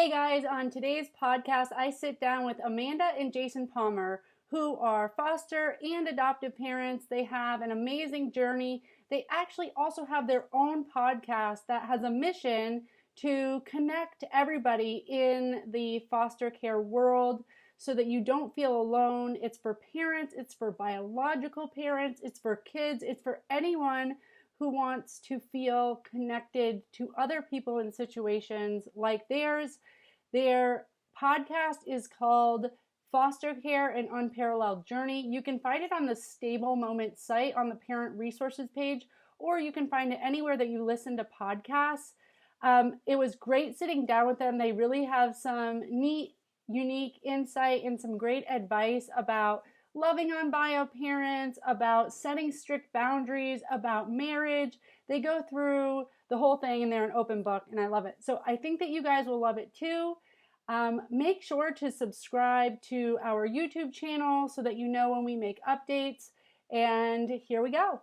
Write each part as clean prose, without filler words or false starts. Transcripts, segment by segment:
Hey guys, on today's podcast, I sit down with Amanda and Jason Palmer, who are foster and adoptive parents. They have an amazing journey. They actually also have their own podcast that has a mission to connect everybody in the foster care world so that you don't feel alone. It's for parents, it's for biological parents, it's for kids, it's for anyone who wants to feel connected to other people in situations like theirs. Their podcast is called Foster Care and Unparalleled Journey. You can find it on the Stable Moments site on the Parent Resources page, or you can find it anywhere that you listen to podcasts. It was great sitting down with them. They really have some neat, unique insight and some great advice about loving on bio parents, about setting strict boundaries, about marriage. They go through the whole thing and they're an open book, and I love it. So I think that you guys will love it too. Make sure to subscribe to our YouTube channel so that you know when we make updates. And here we go.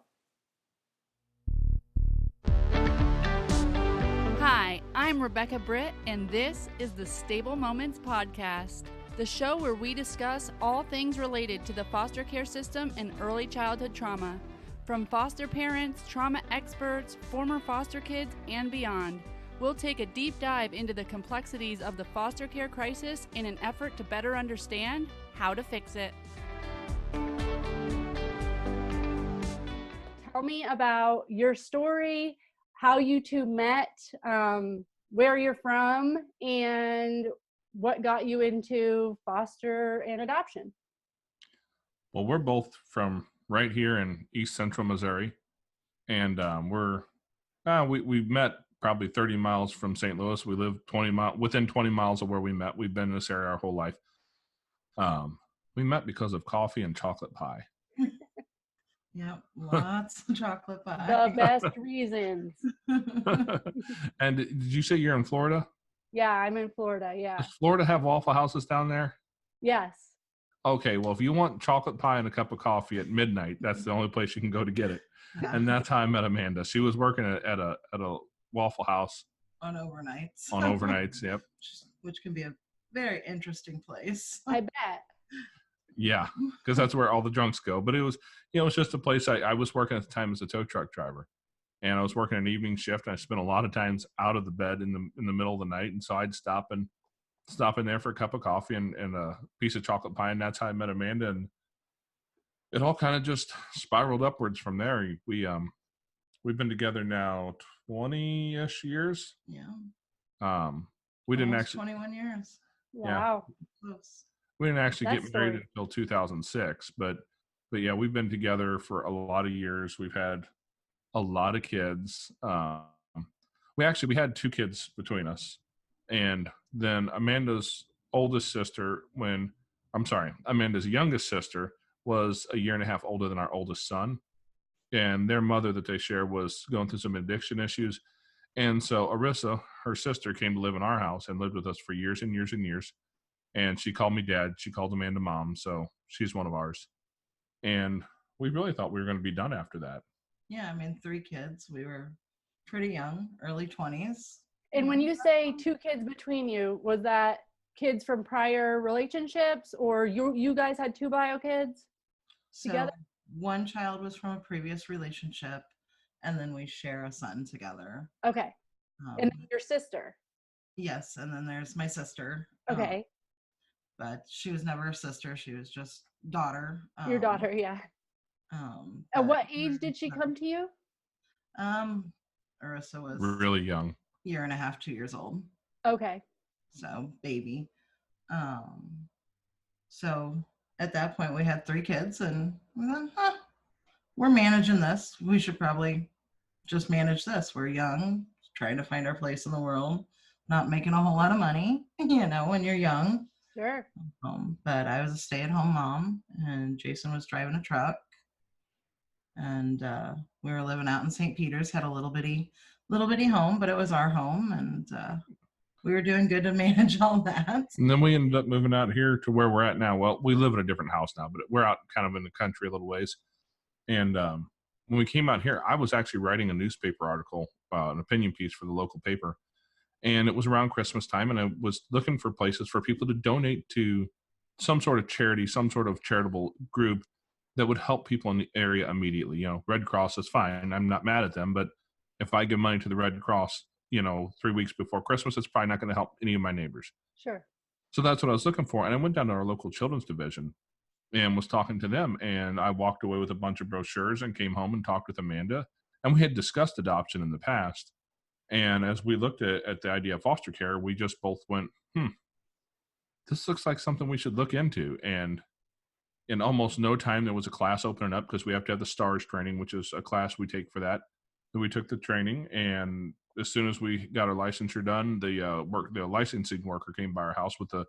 Hi, I'm Rebecca Britt, and this is the Stable Moments Podcast, the show where we discuss all things related to the foster care system and early childhood trauma, from foster parents, trauma experts, former foster kids, and beyond. We'll take a deep dive into the complexities of the foster care crisis in an effort to better understand how to fix it. Tell me about your story, how you two met, where you're from, and what got you into foster and adoption. Well, we're both from right here in East Central Missouri, and we met probably 30 miles from St. Louis. We live within 20 miles of where we met. We've been in this area our whole life. We met because of coffee and chocolate pie. Yep, lots of chocolate pie. The best reasons. And did you say you're in Florida? Yeah, I'm in Florida, yeah. Does Florida have Waffle Houses down there? Yes. Okay, well, if you want chocolate pie and a cup of coffee at midnight, that's the only place you can go to get it. Yeah. And that's how I met Amanda. She was working at a Waffle House. On overnights. On overnights, yep. Which can be a very interesting place. I bet. Yeah, because that's where all the drunks go. But it was just a place I was working at the time as a tow truck driver. And I was working an evening shift, and I spent a lot of times out of the bed in the middle of the night. And so I'd stop in there for a cup of coffee and a piece of chocolate pie, and that's how I met Amanda. And it all kind of just spiraled upwards from there. We've been together now 20-ish years. Yeah. We didn't Almost actually 21 years. Wow. Yeah, we didn't actually get married until 2006, but yeah, we've been together for a lot of years. We've had a lot of kids. We had 2 kids between us, and then Amanda's youngest sister was a year and a half older than our oldest son, and their mother that they share was going through some addiction issues. And so Arissa, her sister, came to live in our house and lived with us for years and years and years. And she called me dad. She called Amanda mom. So she's one of ours. And we really thought we were going to be done after that. Yeah, 3 kids. We were pretty young, early 20s. And when you say 2 kids between you, was that kids from prior relationships, or you guys had 2 bio kids together? So one child was from a previous relationship, and then we share a son together. Okay. And then your sister? Yes, and then there's my sister. Okay. But she was never a sister. She was just daughter. Your daughter, yeah. At what age did she come to you? Arissa was really young. Year and a half, 2 years old. Okay. So baby. So at that point we had 3 kids, and we went, we're managing this. We should probably just manage this. We're young, trying to find our place in the world, not making a whole lot of money, when you're young. Sure. But I was a stay-at-home mom, and Jason was driving a truck, and we were living out in St. Peter's. Had a little bitty home, but it was our home, and we were doing good to manage all that. And then we ended up moving out here to where we're at now. Well, we live in a different house now, but we're out kind of in the country a little ways. And when we came out here, I was actually writing a newspaper article, an opinion piece for the local paper. And it was around Christmas time, and I was looking for places for people to donate to some sort of charity, some sort of charitable group that would help people in the area immediately. Red Cross is fine. I'm not mad at them, but if I give money to the Red Cross, 3 weeks before Christmas, it's probably not going to help any of my neighbors. Sure. So that's what I was looking for. And I went down to our local children's division and was talking to them. And I walked away with a bunch of brochures and came home and talked with Amanda. And we had discussed adoption in the past. And as we looked at the idea of foster care, we just both went, this looks like something we should look into. And in almost no time, there was a class opening up because we have to have the STARS training, which is a class we take for that. So we took the training, and as soon as we got our licensure done, the licensing worker came by our house with a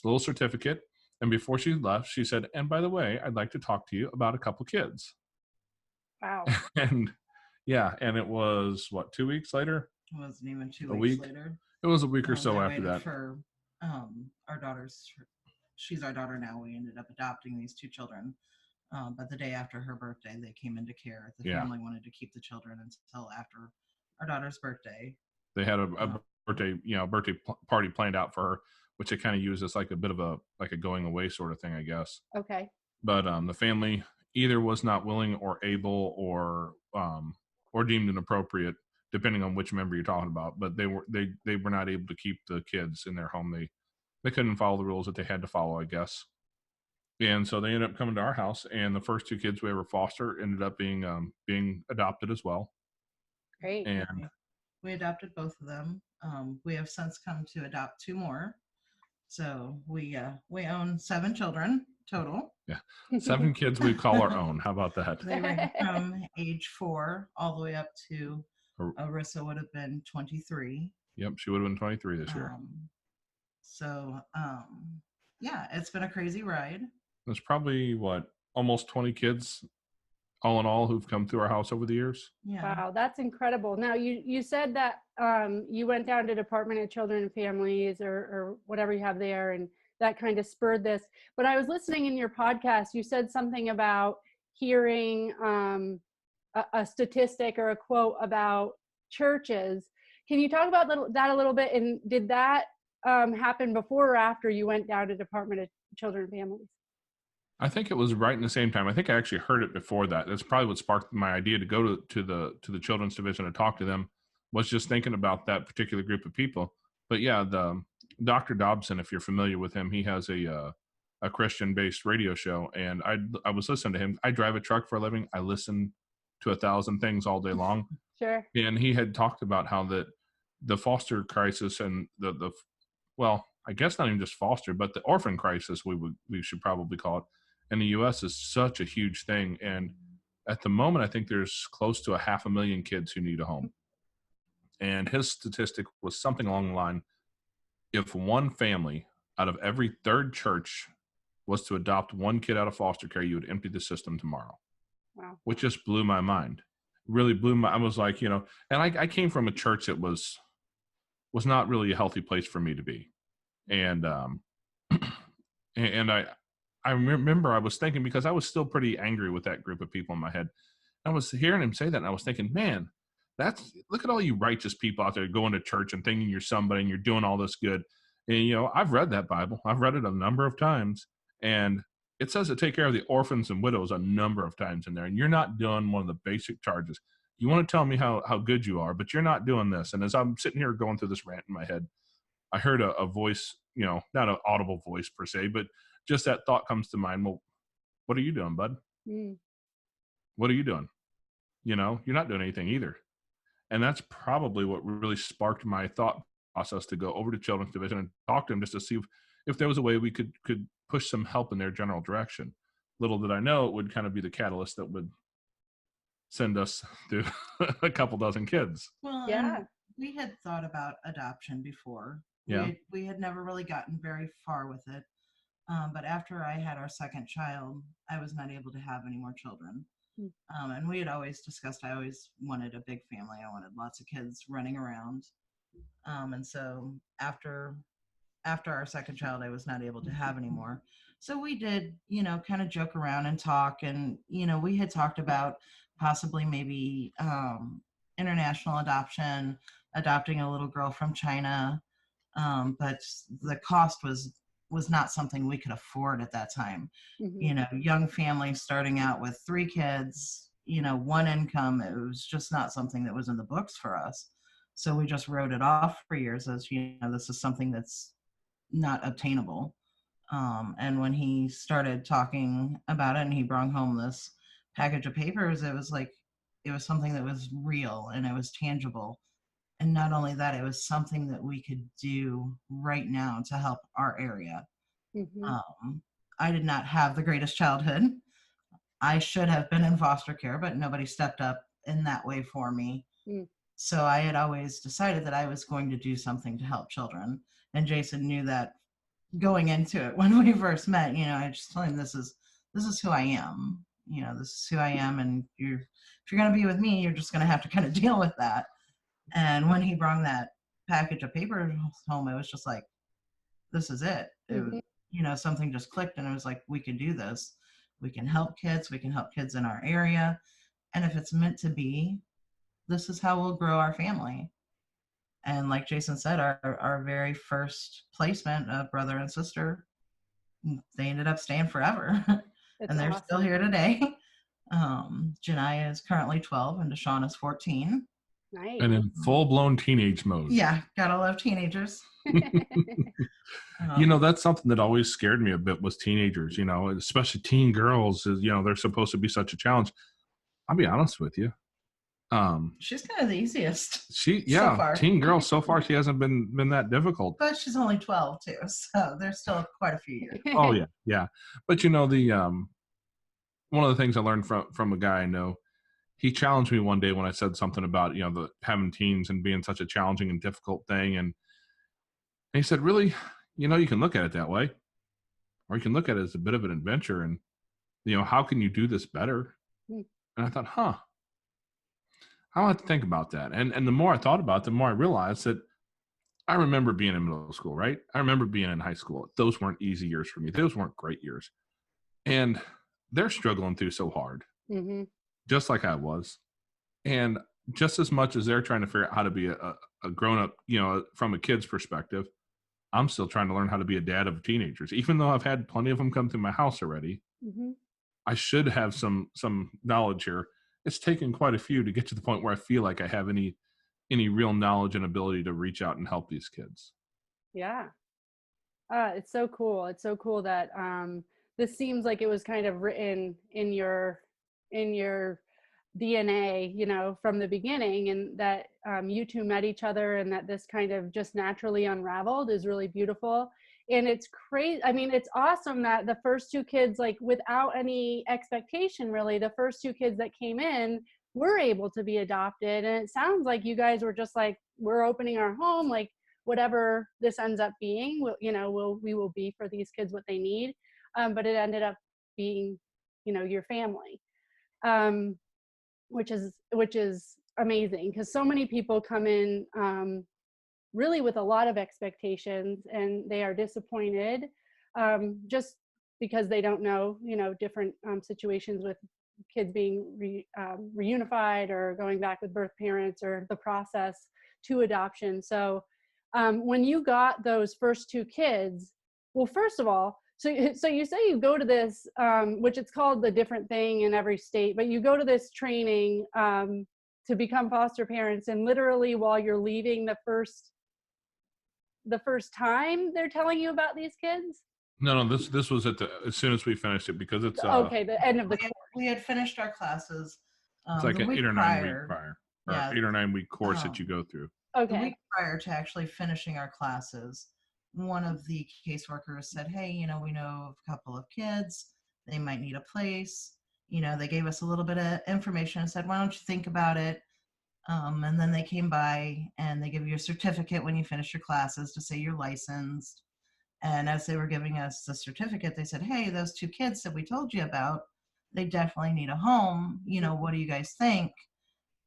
little certificate. And before she left, she said, "And by the way, I'd like to talk to you about a couple kids." Wow. And yeah, and it was 2 weeks later? It wasn't even two A weeks week? later. It was a week or so I after waited that. for our daughter's. She's our daughter now. We ended up adopting these two children. But the day after her birthday, they came into care. The family wanted to keep the children until after our daughter's birthday. They had a birthday party planned out for her, which they kind of used as like a bit of a going away sort of thing, I guess. Okay. But the family either was not willing or able or deemed inappropriate, depending on which member you're talking about. But they were not able to keep the kids in their home. They couldn't follow the rules that they had to follow, I guess. And so they ended up coming to our house, and the first two kids we ever foster ended up being adopted as well. Great. And we adopted both of them. We have since come to adopt two more. So we own 7 children total. Yeah, 7 kids we call our own. How about that? They range from age 4 all the way up to Arissa would have been 23. Yep, she would have been 23 this year. Yeah, it's been a crazy ride. There's probably almost 20 kids all in all who've come through our house over the years. Yeah. Wow, that's incredible. Now you said that you went down to Department of Children and Families or whatever you have there, and that kind of spurred this. But I was listening in your podcast, you said something about hearing a statistic or a quote about churches. Can you talk about that a little bit? And did that happen before or after you went down to Department of Children and Families? I think it was right in the same time. I think I actually heard it before that. That's probably what sparked my idea to go to the children's division and talk to them, was just thinking about that particular group of people. But yeah, the Dr. Dobson, if you're familiar with him, he has a Christian-based radio show, and I was listening to him. I drive a truck for a living. I listen to 1,000 things all day long. Sure. And he had talked about how that the foster crisis and well, I guess not even just foster, but the orphan crisis, we should probably call it, in the U.S. is such a huge thing. And at the moment, I think there's close to 500,000 kids who need a home. And his statistic was something along the line, if one family out of every third church was to adopt one kid out of foster care, you would empty the system tomorrow. Wow. Which just blew my mind. Really I was like, and I came from a church that was not really a healthy place for me to be. And and I remember I was thinking, because I was still pretty angry with that group of people in my head. I was hearing him say that, and I was thinking, man, look at all you righteous people out there going to church and thinking you're somebody and you're doing all this good. And, I've read that Bible. I've read it a number of times, and it says to take care of the orphans and widows a number of times in there, and you're not doing one of the basic charges. You want to tell me how good you are, but you're not doing this. And as I'm sitting here going through this rant in my head, I heard a voice, not an audible voice per se, but just that thought comes to mind. Well, what are you doing, bud? What are you doing? You're not doing anything either. And that's probably what really sparked my thought process to go over to Children's Division and talk to them, just to see if there was a way we could push some help in their general direction. Little did I know it would kind of be the catalyst that would send us through a couple dozen kids. Well, yeah. We had thought about adoption before. Yeah. We had never really gotten very far with it. But after I had our second child, I was not able to have any more children. And we had always discussed, I always wanted a big family. I wanted lots of kids running around. And so after our second child, I was not able to have any more. So we did, kind of joke around and talk. And, we had talked about possibly maybe international adoption, adopting a little girl from China. But the cost was not something we could afford at that time. Young families starting out with 3 kids, one income, it was just not something that was in the books for us. So we just wrote it off for years as, this is something that's not obtainable. And when he started talking about it and he brought home this package of papers, it was something that was real and it was tangible. And not only that, it was something that we could do right now to help our area. I did not have the greatest childhood. I should have been in foster care, but nobody stepped up in that way for me. So I had always decided that I was going to do something to help children. And Jason knew that going into it when we first met. I just told him, this is who I am. This is who I am. And if you're going to be with me, you're just going to have to kind of deal with that. And when he brought that package of paper home, it was just like, this is it. It was, something just clicked, and it was like, we can do this. We can help kids. We can help kids in our area. And if it's meant to be, this is how we'll grow our family. And like Jason said, our very first placement of brother and sister, they ended up staying forever. And they're awesome. Still here today. Jahnyia is currently 12 and Desean is 14. Nice. And in full-blown teenage mode. Yeah, gotta love teenagers. That's something that always scared me a bit, was teenagers, especially teen girls. They're supposed to be such a challenge. I'll be honest with you. She's kind of the easiest. So far. Teen girl, so far she hasn't been that difficult. But she's only 12 too, so there's still quite a few years. Oh yeah. But the one of the things I learned from a guy I know, he challenged me one day when I said something about the having teens and being such a challenging and difficult thing, and he said, really, you can look at it that way, or you can look at it as a bit of an adventure, and how can you do this better? And I thought, I'll have to think about that. And the more I thought about it, the more I realized that I remember being in middle school, right? I remember being in high school. Those weren't easy years for me. Those weren't great years. And they're struggling through so hard, just like I was. And just as much as they're trying to figure out how to be a grown-up, from a kid's perspective, I'm still trying to learn how to be a dad of teenagers. Even though I've had plenty of them come through my house already, I should have some knowledge here. It's taken quite a few to get to the point where I feel like I have any real knowledge and ability to reach out and help these kids. Yeah. It's so cool. It's so cool that this seems like it was kind of written in your DNA, from the beginning, and that you two met each other and that this kind of just naturally unraveled is really beautiful. And it's crazy. I mean, it's awesome that the first 2 kids, like without any expectation, really, the first 2 kids that came in were able to be adopted. And it sounds like you guys were just like, we're opening our home, like whatever this ends up being, we will be for these kids what they need. But it ended up being, your family, which is amazing, because so many people come in really with a lot of expectations, and they are disappointed just because they don't know, different situations with kids being reunified or going back with birth parents, or the process to adoption. So when you got those first 2 kids, well, first of all, so you say you go to this, which it's called the different thing in every state, but you go to this training to become foster parents, and literally while you're leaving the first time they're telling you about these kids? No, this was as soon as we finished it, because it's okay, the end of the course. We had finished our classes. It's like an 8 or 9 week prior, or 8 or 9 week course that you go through. Okay. The week prior to actually finishing our classes, one of the caseworkers said, hey, we know of a couple of kids, they might need a place. They gave us a little bit of information and said, why don't you think about it? And then they came by and they give you a certificate when you finish your classes to say you're licensed. And as they were giving us the certificate, they said, hey, those 2 kids that we told you about, they definitely need a home. What do you guys think?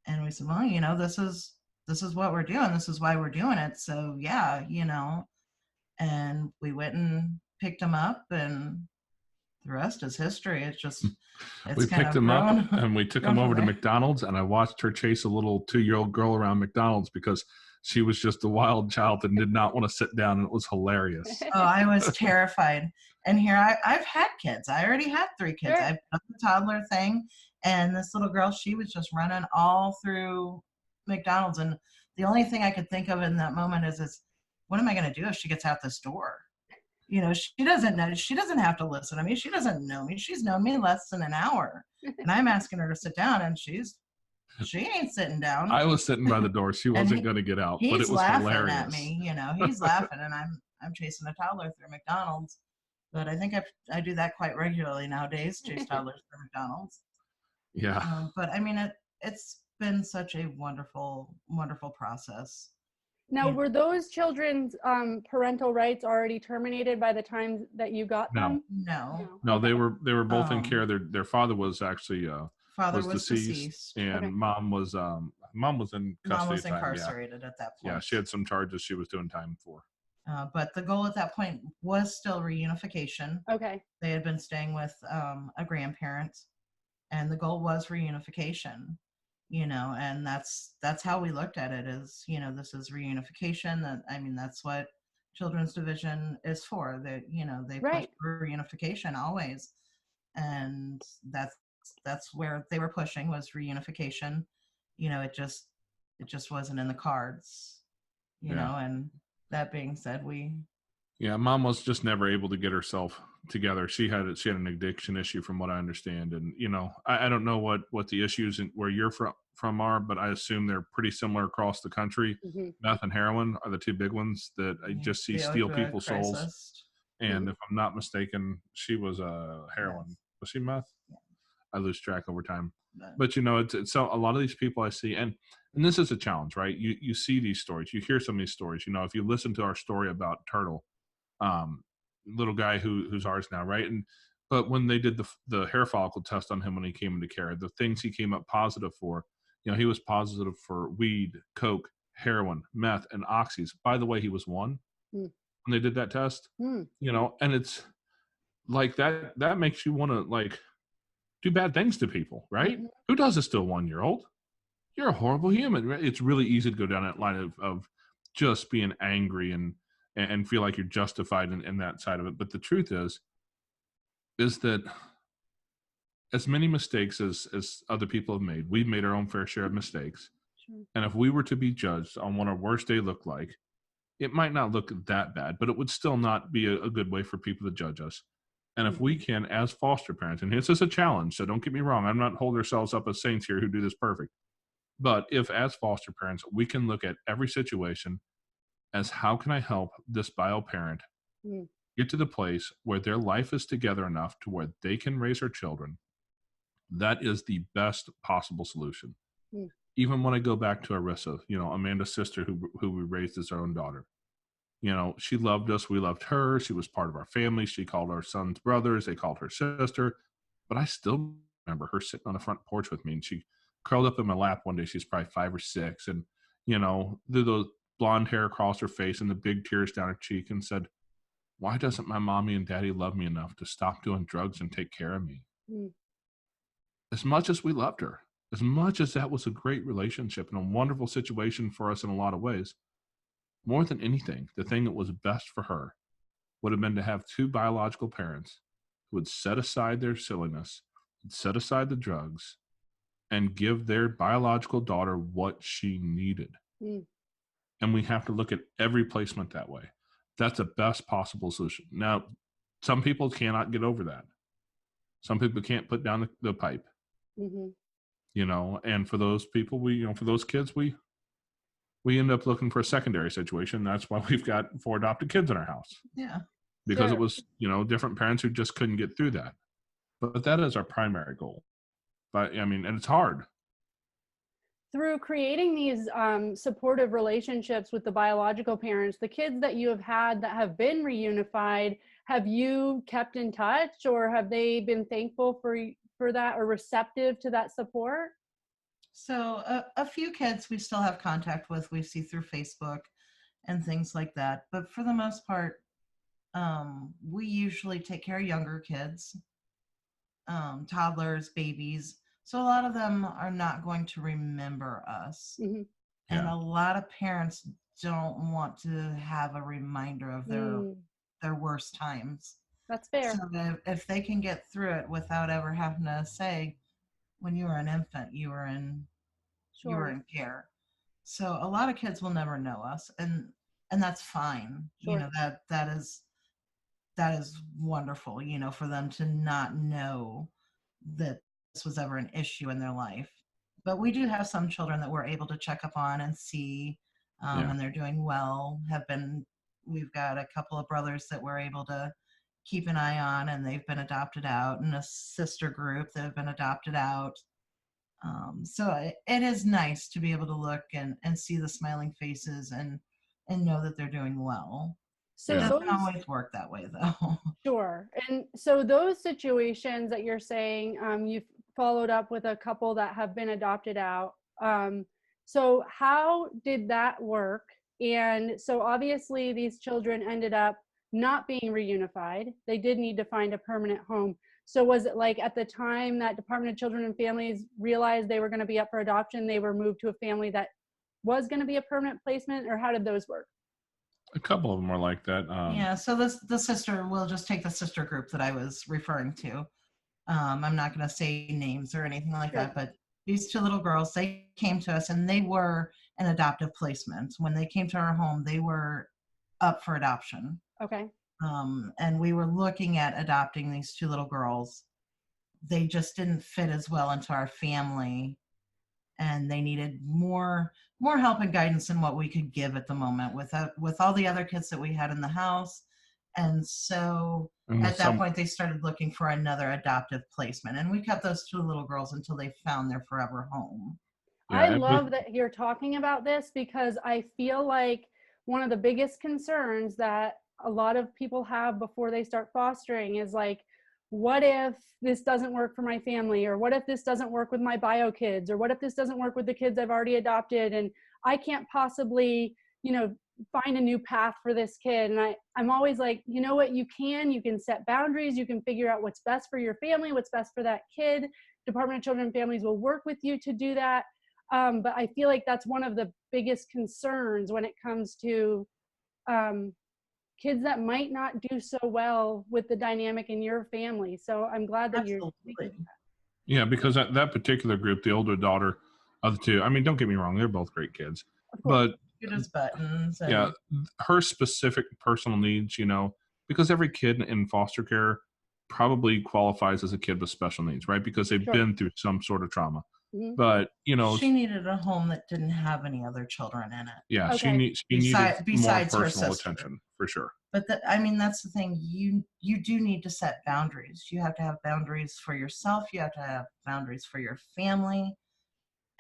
And we said, well, this is what we're doing. This is why we're doing it. So yeah, and we went and picked them up, and the rest is history. We picked them up and we took them over to McDonald's, and I watched her chase a little 2-year-old girl around McDonald's, because she was just a wild child and did not want to sit down, and it was hilarious. Oh, I was terrified. And here I've had kids. I already had 3 kids. Sure. I've done the toddler thing, and this little girl, she was just running all through McDonald's. And the only thing I could think of in that moment is what am I going to do if she gets out this door? You know, she doesn't know. She doesn't have to listen to me. She doesn't know me. She's known me less than an hour, and I'm asking her to sit down, and she ain't sitting down. I was sitting by the door. She wasn't going to get out, but it was laughing hilarious. at me. You know, he's laughing, and I'm chasing a toddler through McDonald's. But I think I do that quite regularly nowadays, chase toddlers through McDonald's. Yeah. But I mean, it's been such a wonderful, wonderful process. Now, were those children's parental rights already terminated by the time that you got them? No, they were both in care. Their father was actually was deceased, and mom was in custody. Mom was at incarcerated at that point. Yeah, she had some charges she was doing time for. But the goal at that point was still reunification. Okay. They had been staying with a grandparent, and the goal was reunification. You know, and that's how we looked at it, is, you know, this is reunification. That's what Children's Division is for. That, you know, they push for reunification always, and that's where they were pushing, was reunification. You know, it just wasn't in the cards, you know. And that being said, Mom was just never able to get herself together. She had an addiction issue, from what I understand, and you know, I don't know what the issues where you're from are, but I assume they're pretty similar across the country. Mm-hmm. Meth and heroin are the 2 big ones that I just see steal people's souls. And if I'm not mistaken, she was a heroin. Yes. Was she meth? Yeah. I lose track over time. But you know, it's so a lot of these people I see, and this is a challenge, right? You see these stories, you hear some of these stories. You know, if you listen to our story about Turtle, little guy who's ours now, right? But when they did the hair follicle test on him when he came into care, the things he came up positive for, you know, he was positive for weed, coke, heroin, meth, and oxys. By the way, he was 1 when they did that test. You know, and it's like that makes you want to like do bad things to people, right? Mm-hmm. Who does this to a 1-year-old? You're a horrible human. It's really easy to go down that line of just being angry and feel like you're justified in that side of it. But the truth is that as many mistakes as other people have made, we've made our own fair share of mistakes. Sure. And if we were to be judged on what our worst day looked like, it might not look that bad, but it would still not be a good way for people to judge us. And if we can, as foster parents, and this is a challenge, so don't get me wrong, I'm not holding ourselves up as saints here who do this perfect. But if as foster parents, we can look at every situation as how can I help this bio parent get to the place where their life is together enough to where they can raise their children, that is the best possible solution. Even when I go back to Arissa, you know, Amanda's sister who we raised as our own daughter, you know, she loved us. We loved her. She was part of our family. She called our sons brothers. They called her sister. But I still remember her sitting on the front porch with me, and she curled up in my lap one day. She's probably 5 or 6. And, you know, the blonde hair across her face and the big tears down her cheek, and said, why doesn't my mommy and daddy love me enough to stop doing drugs and take care of me? As much as we loved her, as much as that was a great relationship and a wonderful situation for us in a lot of ways, more than anything, the thing that was best for her would have been to have 2 biological parents who would set aside their silliness, set aside the drugs, and give their biological daughter what she needed. And we have to look at every placement that way. That's the best possible solution. Now, some people cannot get over that. Some people can't put down the pipe. You know, and for those people, for those kids, we end up looking for a secondary situation. That's why we've got 4 adopted kids in our house. Yeah. Because it was, different parents who just couldn't get through that. But that is our primary goal. But and it's hard. Through creating these supportive relationships with the biological parents, the kids that you have had that have been reunified, have you kept in touch, or have they been thankful for that or receptive to that support? So a few kids we still have contact with, we see through Facebook and things like that. But for the most part, we usually take care of younger kids, toddlers, babies. So a lot of them are not going to remember us. And a lot of parents don't want to have a reminder of their worst times. That's fair. So if they can get through it without ever having to say, when you were an infant, you were in care. So a lot of kids will never know us, and that's fine. Sure. You know, that is wonderful, you know, for them to not know that this was ever an issue in their life. But we do have some children that we're able to check up on and see, and they're doing well. We've got a couple of brothers that we're able to keep an eye on, and they've been adopted out, and a sister group that have been adopted out. So it is nice to be able to look and see the smiling faces and know that they're doing well. So it doesn't always work that way, though. Sure. And so those situations that you're saying, you've followed up with a couple that have been adopted out. So how did that work? And so obviously these children ended up not being reunified. They did need to find a permanent home. So was it like at the time that Department of Children and Families realized they were going to be up for adoption, they were moved to a family that was going to be a permanent placement, or how did those work? A couple of them are like that. Yeah, so the sister, we'll just take the sister group that I was referring to. I'm not going to say names or anything like that, but these two little girls, they came to us and they were an adoptive placement. When they came to our home, they were up for adoption. Okay. And we were looking at adopting these two little girls. They just didn't fit as well into our family, and they needed more help and guidance than what we could give at the moment with all the other kids that we had in the house. And so at that point, they started looking for another adoptive placement, and we kept those two little girls until they found their forever home. I love that you're talking about this, because I feel like one of the biggest concerns that a lot of people have before they start fostering is like, what if this doesn't work for my family? Or what if this doesn't work with my bio kids? Or what if this doesn't work with the kids I've already adopted? And I can't possibly, find a new path for this kid. And I'm always like, you know what, you can set boundaries. You can figure out what's best for your family, what's best for that kid. Department of Children and Families will work with you to do that. But I feel like that's one of the biggest concerns when it comes to kids that might not do so well with the dynamic in your family. So I'm glad that you're speaking to that. Yeah, because that particular group, the older daughter of the two, I mean, don't get me wrong, they're both great kids. But good as buttons. Yeah, her specific personal needs, because every kid in foster care probably qualifies as a kid with special needs, right? Because they've been through some sort of trauma. Mm-hmm. But, she needed a home that didn't have any other children in it. Yeah, she needed more personal attention, for sure. But that's the thing. You do need to set boundaries. You have to have boundaries for yourself. You have to have boundaries for your family.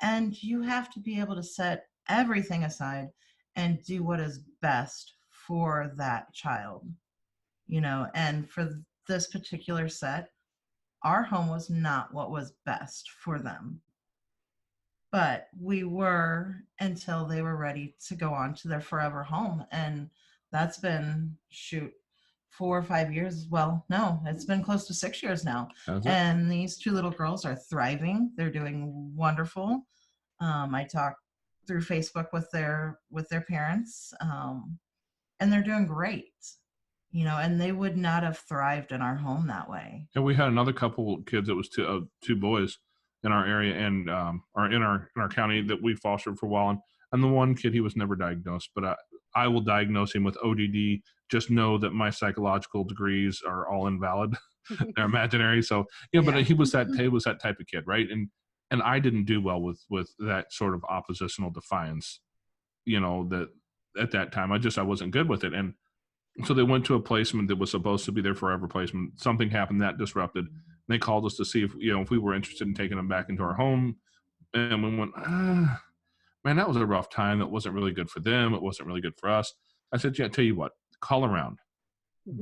And you have to be able to set everything aside and do what is best for that child. And for this particular set, our home was not what was best for them. But we were until they were ready to go on to their forever home. And that's been, 4 or 5 years. Well, no, it's been close to 6 years now. And these two little girls are thriving. They're doing wonderful. I talk through Facebook with their parents, and they're doing great. And they would not have thrived in our home that way. And we had another couple kids that was two boys in our area and or in our county that we fostered for a while. And the one kid, he was never diagnosed, but I will diagnose him with ODD. Just know that my psychological degrees are all invalid. They're imaginary. So, but he was that type of kid, right? And I didn't do well with that sort of oppositional defiance, that at that time I wasn't good with it. And so they went to a placement that was supposed to be their forever placement. Something happened that disrupted. They called us to see if we were interested in taking them back into our home. And we went, man, that was a rough time. That wasn't really good for them. It wasn't really good for us. I said, yeah, tell you what, call around,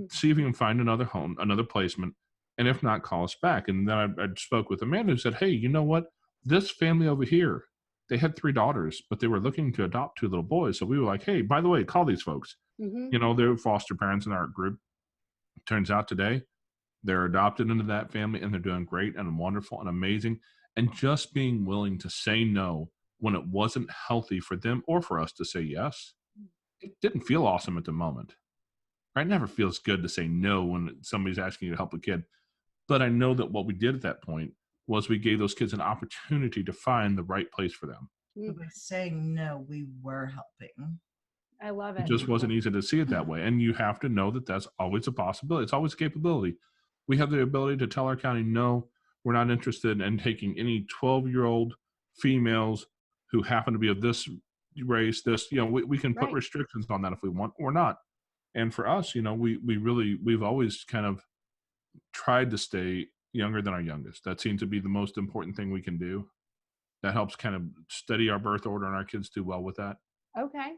see if you can find another home, another placement. And if not, call us back. And then I spoke with Amanda who said, hey, you know what? This family over here, they had 3 daughters, but they were looking to adopt 2 little boys. So we were like, hey, by the way, call these folks. They're foster parents in our group. Turns out today, they're adopted into that family and they're doing great and wonderful and amazing. And just being willing to say no when it wasn't healthy for them or for us to say yes, it didn't feel awesome at the moment. Right? It never feels good to say no when somebody's asking you to help a kid. But I know that what we did at that point was we gave those kids an opportunity to find the right place for them. So by saying no, we were helping. I love It it. just wasn't easy to see it that way. And you have to know that that's always a possibility. It's always a capability. We have the ability to tell our county, no, we're not interested in taking any 12-year-old females who happen to be of this race, this, we can put Right. restrictions on that if we want or not. And for us, we've always kind of tried to stay younger than our youngest. That seems to be the most important thing we can do. That helps kind of steady our birth order, and our kids do well with that. Okay.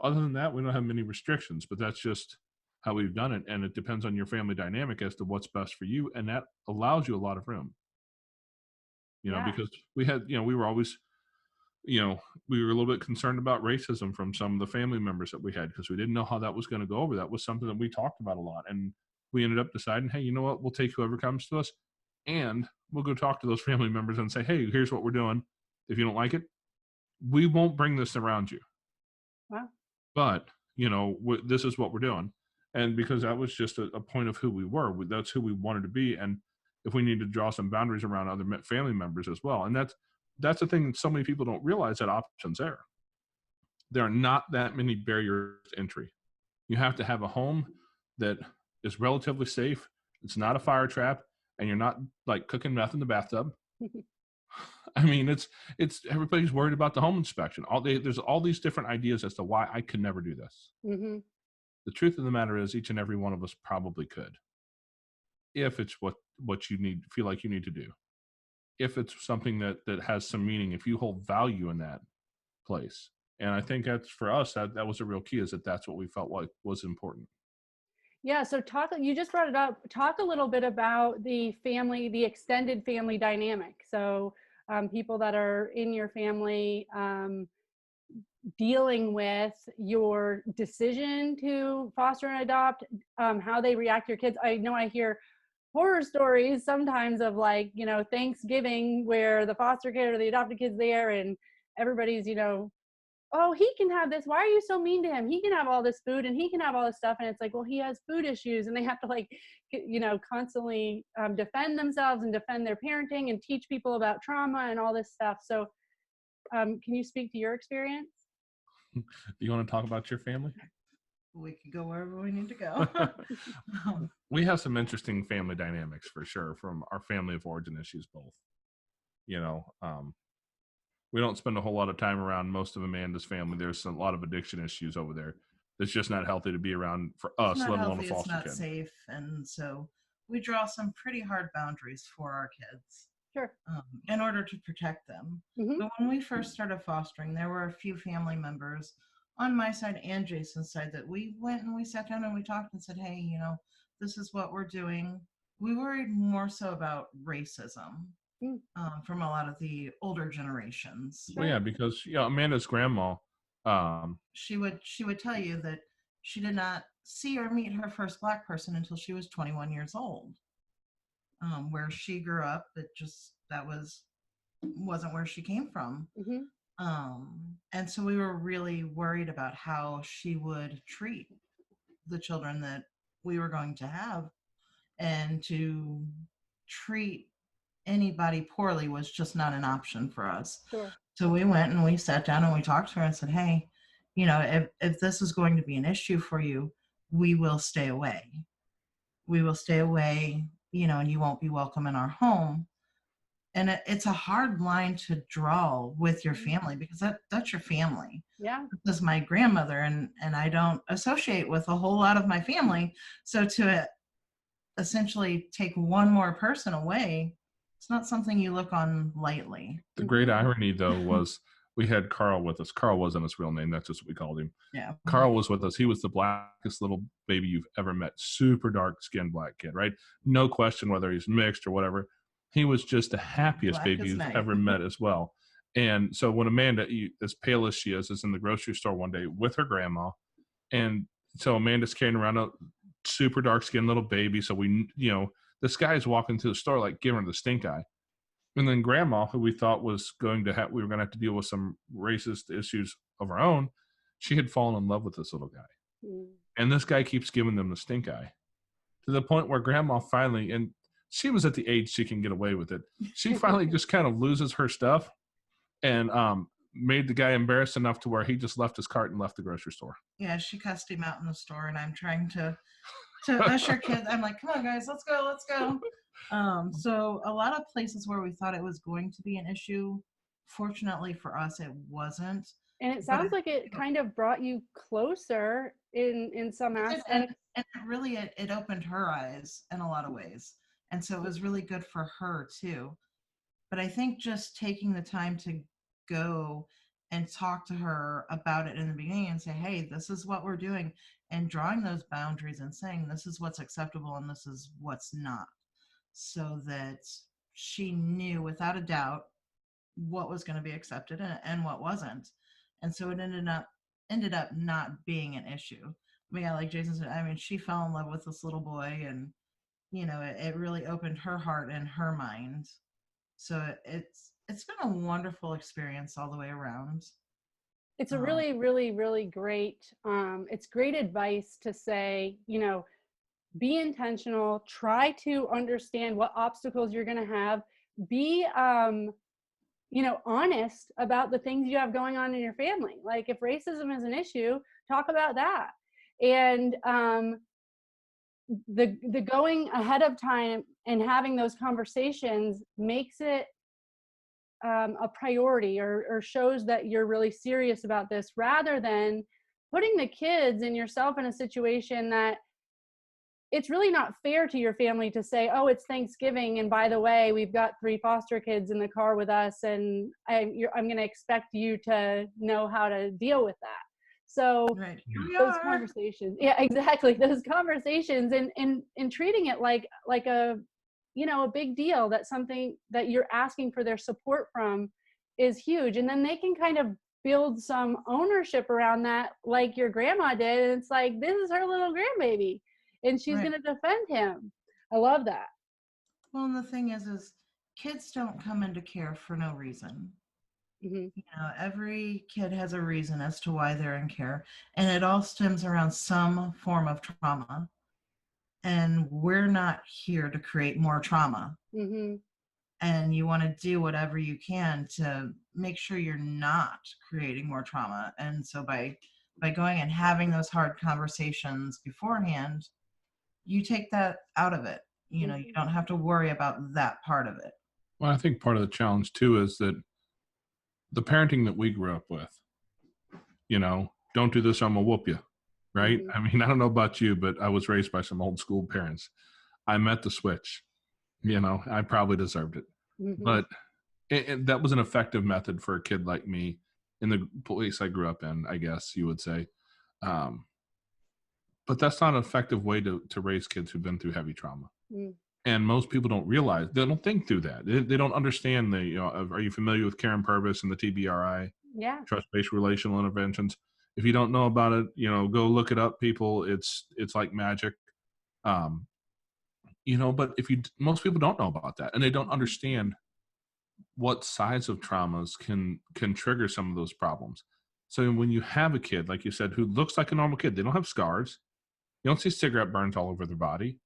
Other than that, we don't have many restrictions, but that's just how we've done it. And it depends on your family dynamic as to what's best for you. And that allows you a lot of room, because we had, we were always, we were a little bit concerned about racism from some of the family members that we had, because we didn't know how that was going to go over. That was something that we talked about a lot. And we ended up deciding, hey, you know what? We'll take whoever comes to us, and we'll go talk to those family members and say, hey, here's what we're doing. If you don't like it, we won't bring this around you. Wow. But, this is what we're doing. And because that was just a point of who we were, that's who we wanted to be. And if we need to draw some boundaries around other family members as well. And that's the thing that so many people don't realize, that options there. There are not that many barriers to entry. You have to have a home that is relatively safe. It's not a fire trap, and you're not like cooking meth in the bathtub. I mean, it's everybody's worried about the home inspection. There's all these different ideas as to why I could never do this. Mm-hmm. The truth of the matter is, each and every one of us probably could, if it's what you feel like you need to do. If it's something that has some meaning, if you hold value in that place. And I think that's, for us, that was a real key, is that's what we felt like was important. Yeah. So you just brought it up. Talk a little bit about the extended family dynamic. So people that are in your family, dealing with your decision to foster and adopt, how they react to your kids. I know I hear horror stories sometimes of Thanksgiving, where the foster kid or the adopted kid's there, and everybody's, oh, he can have this. Why are you so mean to him? He can have all this food and he can have all this stuff. And it's like, well, he has food issues, and they have to constantly defend themselves and defend their parenting and teach people about trauma and all this stuff. So can you speak to your experience? Do you want to talk about your family? We can go wherever we need to go. We have some interesting family dynamics, for sure, from our family of origin issues, both. We don't spend a whole lot of time around most of Amanda's family. There's a lot of addiction issues over there. It's just not healthy to be around for us, let alone a foster kid. It's not safe. And so we draw some pretty hard boundaries for our kids. Sure. In order to protect them. Mm-hmm. But when we first started fostering, there were a few family members on my side and Jason's side that we went and we sat down and we talked and said, hey, this is what we're doing. We worried more so about racism from a lot of the older generations. Well, yeah, because Amanda's grandma, she would tell you that she did not see or meet her first Black person until she was 21 years old. Where she grew up, that wasn't where she came from. Mm-hmm. And so we were really worried about how she would treat the children that we were going to have, and to treat anybody poorly was just not an option for us. Sure. So we went and we sat down and we talked to her and said, hey, if this is going to be an issue for you, we will stay away. We will stay away, and you won't be welcome in our home. And it's a hard line to draw with your family, because that's your family. Yeah. This is my grandmother, and I don't associate with a whole lot of my family. So to essentially take one more person away, it's not something you look on lightly. The great irony, though, was we had Carl with us. Carl wasn't his real name. That's just what we called him. Yeah. Carl was with us. He was the blackest little baby you've ever met. Super dark-skinned Black kid, right? No question whether he's mixed or whatever. He was just the happiest Black baby you've ever met as well. And so when Amanda, as pale as she is in the grocery store one day with her grandma. And so Amanda's carrying around a super dark-skinned little baby. So this guy's walking through the store like giving her the stink eye. And then grandma, who we thought was going to we were going to have to deal with some racist issues of our own, she had fallen in love with this little guy. Mm. And this guy keeps giving them the stink eye, to the point where grandma finally, and she was at the age she can get away with it, she finally just kind of loses her stuff and made the guy embarrassed enough to where he just left his cart and left the grocery store. Yeah, she cussed him out in the store, and I'm trying to usher kids. I'm like, come on, guys, let's go, let's go. So a lot of places where we thought it was going to be an issue, fortunately for us, it wasn't. And it sounds like it kind of brought you closer in some aspects. And really, it opened her eyes in a lot of ways. And so it was really good for her too. But I think just taking the time to go and talk to her about it in the beginning and say, hey, this is what we're doing, and drawing those boundaries and saying this is what's acceptable and this is what's not, so that she knew without a doubt what was going to be accepted and what wasn't. And so it ended up not being an issue. But yeah, like Jason said, I mean, she fell in love with this little boy, and you know, it really opened her heart and her mind. So it's been a wonderful experience all the way around. It's a really, really, really great, it's great advice to say, you know, be intentional, try to understand what obstacles you're going to have, be, you know, honest about the things you have going on in your family. Like if racism is an issue, talk about that. And the going ahead of time and having those conversations makes it a priority, or shows that you're really serious about this, rather than putting the kids and yourself in a situation that it's really not fair to your family to say, oh, it's Thanksgiving, and by the way, we've got 3 foster kids in the car with us, and I'm going to expect you to know how to deal with that. So right. those conversations, yeah, exactly, those conversations, and treating it like a, you know, a big deal, that something that you're asking for their support from is huge. And then they can kind of build some ownership around that, like your grandma did. And it's like, this is her little grandbaby, and she's going to defend him. I love that. Well, and the thing is kids don't come into care for no reason. Mm-hmm. You know, every kid has a reason as to why they're in care, and it all stems around some form of trauma. And we're not here to create more trauma. Mm-hmm. And you want to do whatever you can to make sure you're not creating more trauma. And so by going and having those hard conversations beforehand, you take that out of it. You know, you don't have to worry about that part of it. Well, I think part of the challenge too is that the parenting that we grew up with, you know, don't do this, I'm gonna whoop you, right? Mm-hmm. I mean, I don't know about you, but I was raised by some old school parents. I met the switch, you know, I probably deserved it. Mm-hmm. But that was an effective method for a kid like me in the place I grew up in, I guess you would say. But that's not an effective way to raise kids who've been through heavy trauma. Mm. And most people don't realize, they don't think through that. They don't understand the, you know, are you familiar with Karen Purvis and the TBRI? Yeah. Trust-based relational interventions. If you don't know about it, you know, go look it up, people. It's like magic. You know, but most people don't know about that, and they don't understand what size of traumas can trigger some of those problems. So when you have a kid, like you said, who looks like a normal kid, they don't have scars. You don't see cigarette burns all over their body.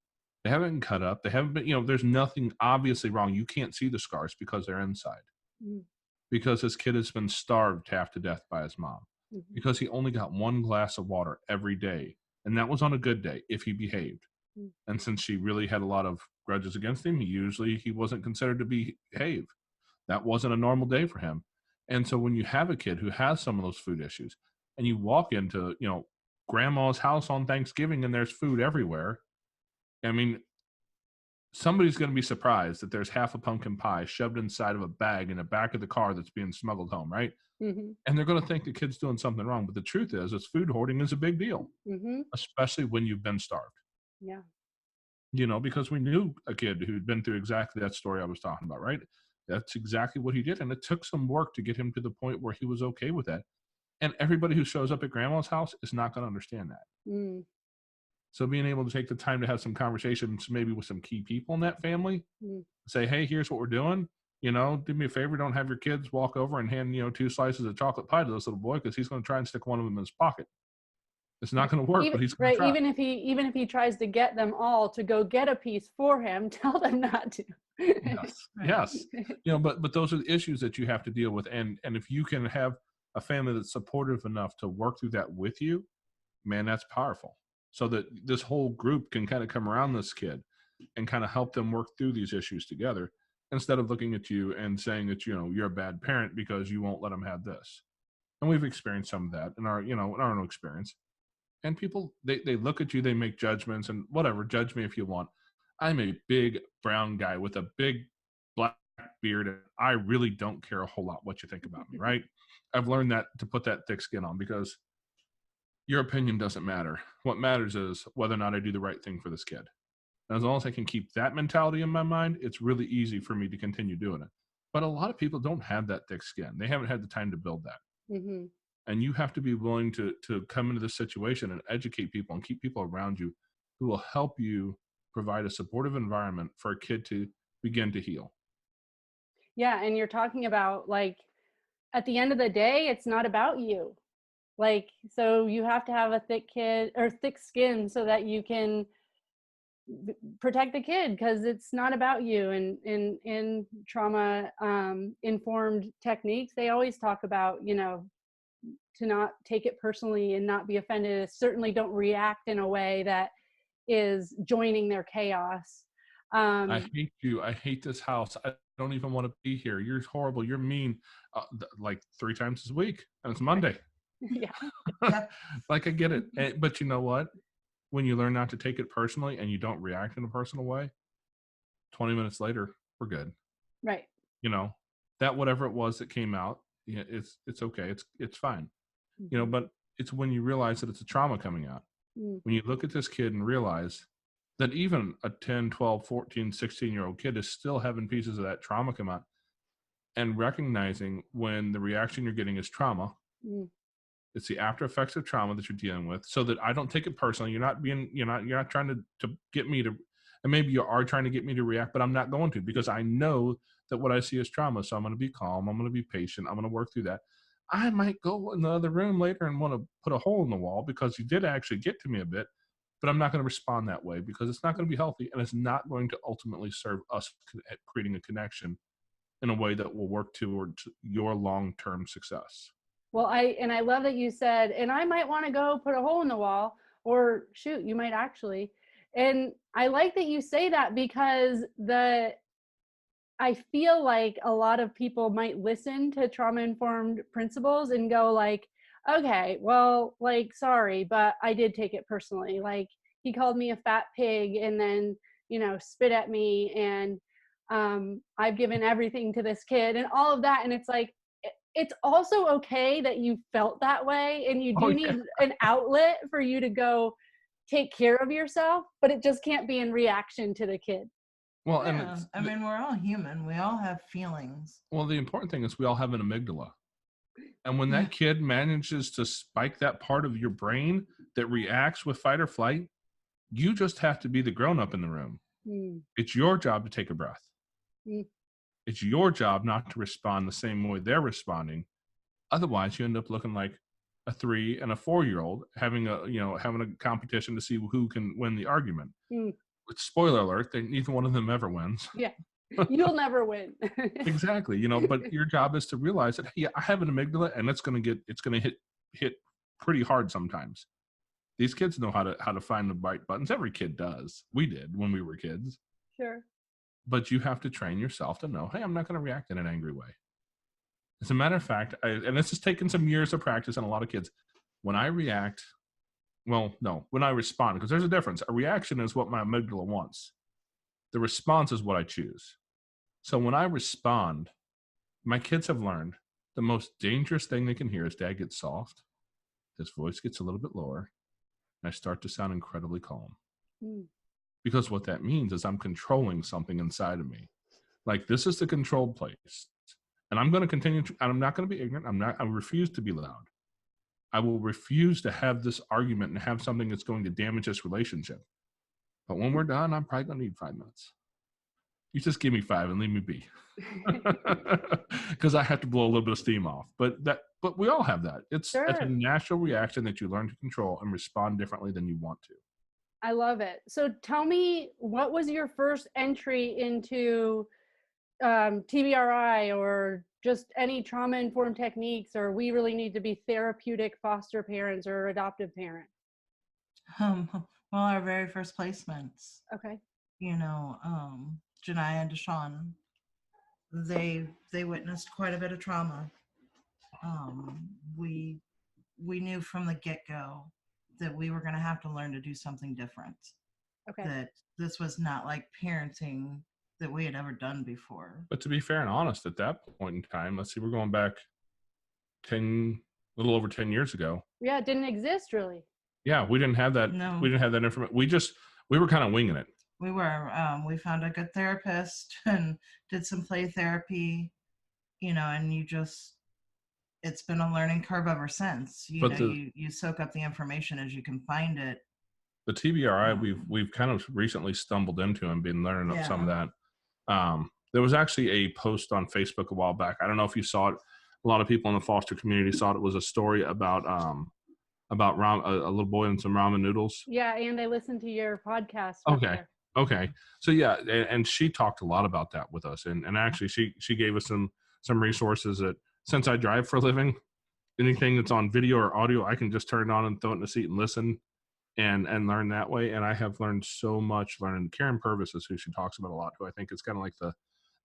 They haven't been cut up. They haven't been, you know, there's nothing obviously wrong. You can't see the scars because they're inside. Mm. Because this kid has been starved half to death by his mom. Mm-hmm. Because he only got 1 glass of water every day. And that was on a good day, if he behaved. Mm. And since she really had a lot of grudges against him, he wasn't considered to behave. That wasn't a normal day for him. And so when you have a kid who has some of those food issues, and you walk into, you know, grandma's house on Thanksgiving and there's food everywhere, I mean, somebody's going to be surprised that there's half a pumpkin pie shoved inside of a bag in the back of the car that's being smuggled home, right? Mm-hmm. And they're going to think the kid's doing something wrong. But the truth is food hoarding is a big deal, Mm-hmm. especially when you've been starved. Yeah. You know, because we knew a kid who'd been through exactly that story I was talking about, right? That's exactly what he did. And it took some work to get him to the point where he was okay with that. And everybody who shows up at grandma's house is not going to understand that. Mm. So being able to take the time to have some conversations, maybe with some key people in that family, say, hey, here's what we're doing. You know, do me a favor, don't have your kids walk over and hand, 2 slices of chocolate pie to this little boy, because he's going to try and stick one of them in his pocket. It's not going to work, Even, but he's going to right, try. even if he tries to get them all to go get a piece for him, tell them not to. Yes, yes. But those are the issues that you have to deal with, and if you can have a family that's supportive enough to work through that with you, man, that's powerful. So that this whole group can kind of come around this kid and kind of help them work through these issues together, instead of looking at you and saying that, you're a bad parent because you won't let them have this. And we've experienced some of that in our own experience. And people, they look at you, they make judgments, and whatever, judge me if you want. I'm a big brown guy with a big black beard, and I really don't care a whole lot what you think about me, right? I've learned that, to put that thick skin on, because your opinion doesn't matter. What matters is whether or not I do the right thing for this kid. And as long as I can keep that mentality in my mind, it's really easy for me to continue doing it. But a lot of people don't have that thick skin. They haven't had the time to build that. Mm-hmm. And you have to be willing to come into this situation and educate people and keep people around you who will help you provide a supportive environment for a kid to begin to heal. Yeah, and you're talking about, like, at the end of the day, it's not about you. Like, so you have to have a thick skin so that you can protect the kid, because it's not about you. And in trauma informed techniques, they always talk about, to not take it personally and not be offended. Certainly don't react in a way that is joining their chaos. I hate you. I hate this house. I don't even want to be here. You're horrible. You're mean. Like 3 times this week, and it's Monday. Yeah. Like, I get it. But you know what? When you learn not to take it personally and you don't react in a personal way, 20 minutes later, we're good. Right. That whatever it was that came out, it's okay. It's fine. But it's when you realize that it's a trauma coming out. When you look at this kid and realize that even a 10, 12, 14, 16-year-old kid is still having pieces of that trauma come out, and recognizing when the reaction you're getting is trauma, it's the after effects of trauma that you're dealing with, so that I don't take it personally. You're not trying to get me to, and maybe you are trying to get me to react, but I'm not going to, because I know that what I see is trauma. So I'm going to be calm. I'm going to be patient. I'm going to work through that. I might go in the other room later and want to put a hole in the wall because you did actually get to me a bit, but I'm not going to respond that way, because it's not going to be healthy, and it's not going to ultimately serve us at creating a connection in a way that will work towards your long-term success. Well, I love that you said, and I might want to go put a hole in the wall, or shoot, you might actually. And I like that you say that, because I feel like a lot of people might listen to trauma-informed principles and go like, okay, well, like, sorry, but I did take it personally. Like, he called me a fat pig and then, spit at me, and I've given everything to this kid and all of that. And it's like, it's also okay that you felt that way, and you do need an outlet for you to go take care of yourself, but it just can't be in reaction to the kid. Well, yeah. And we're all human. We all have feelings. Well, the important thing is we all have an amygdala. And when that kid manages to spike that part of your brain that reacts with fight or flight, you just have to be the grown-up in the room. It's your job to take a breath. It's your job not to respond the same way they're responding. Otherwise, you end up looking like a 3 and a 4-year-old having a competition to see who can win the argument. Spoiler alert, neither one of them ever wins. Yeah. You'll never win. Exactly. But your job is to realize that, hey, I have an amygdala, and it's going to hit pretty hard sometimes. These kids know how to find the right buttons. Every kid does. We did when we were kids. Sure. But you have to train yourself to know, hey, I'm not going to react in an angry way. As a matter of fact, and this has taken some years of practice on a lot of kids, when I react, when I respond, because there's a difference. A reaction is what my amygdala wants. The response is what I choose. So when I respond, my kids have learned the most dangerous thing they can hear is Dad gets soft, his voice gets a little bit lower, and I start to sound incredibly calm. Because what that means is I'm controlling something inside of me. Like, this is the controlled place. And I'm going to continue and I'm not going to be ignorant. I refuse to be loud. I will refuse to have this argument and have something that's going to damage this relationship. But when we're done, I'm probably going to need 5 minutes. You just give me 5 and leave me be. Because I have to blow a little bit of steam off. But we all have that. It's a natural reaction that you learn to control and respond differently than you want to. I love it. So tell me, what was your first entry into TBRI or just any trauma-informed techniques, or we really need to be therapeutic foster parents or adoptive parents? Well, our very first placements. Okay. Jahnyia and Desean, they witnessed quite a bit of trauma. We knew from the get-go that we were going to have to learn to do something different. Okay. That this was not like parenting that we had ever done before. But to be fair and honest, at that point in time, let's see, we're going back a little over 10 years ago. Yeah, it didn't exist really. Yeah, we didn't have that. No. We didn't have that information. We were kind of winging it. We were. We found a good therapist and did some play therapy, and it's been a learning curve ever since. You soak up the information as you can find it. The TBRI we've kind of recently stumbled into and been learning some of that. There was actually a post on Facebook a while back. I don't know if you saw it. A lot of people in the foster community saw it. It was a story about a little boy and some ramen noodles. Yeah, and I listened to your podcast. Okay. So yeah, and she talked a lot about that with us, and actually she gave us some resources that, since I drive for a living, anything that's on video or audio, I can just turn it on and throw it in the seat and listen and learn that way. And I have learned so much learning. Karen Purvis is who she talks about a lot, who I think is kind of like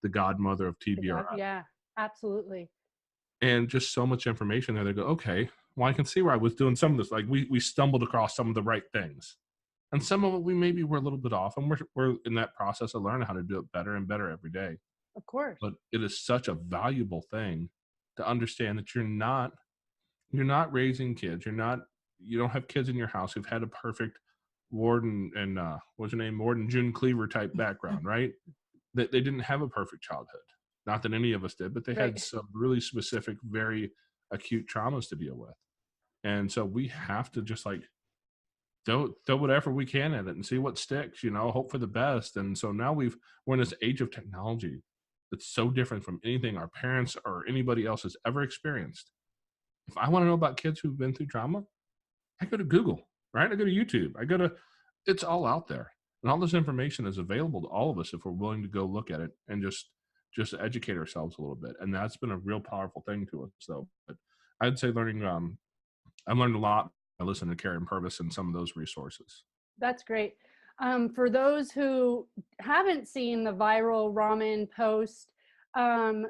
the godmother of TBRI. Yeah, absolutely. And just so much information there. They go, okay, well, I can see where I was doing some of this. Like we stumbled across some of the right things. And some of it we maybe were a little bit off, and we're in that process of learning how to do it better and better every day. Of course. But it is such a valuable thing to understand that you're not raising kids. You don't have kids in your house who've had a perfect Warden and what's her name? Warden June Cleaver type background, right? They didn't have a perfect childhood. Not that any of us did, but they had some really specific, very acute traumas to deal with. And so we have to just like throw whatever we can at it and see what sticks, hope for the best. And so now we're in this age of technology that's so different from anything our parents or anybody else has ever experienced. If I want to know about kids who've been through trauma, I go to Google, right? I go to YouTube. It's all out there. And all this information is available to all of us if we're willing to go look at it and just educate ourselves a little bit. And that's been a real powerful thing to us, though. But I'd say learning, I learned a lot. I listened to Karen Purvis and some of those resources. That's great. For those who haven't seen the viral ramen post,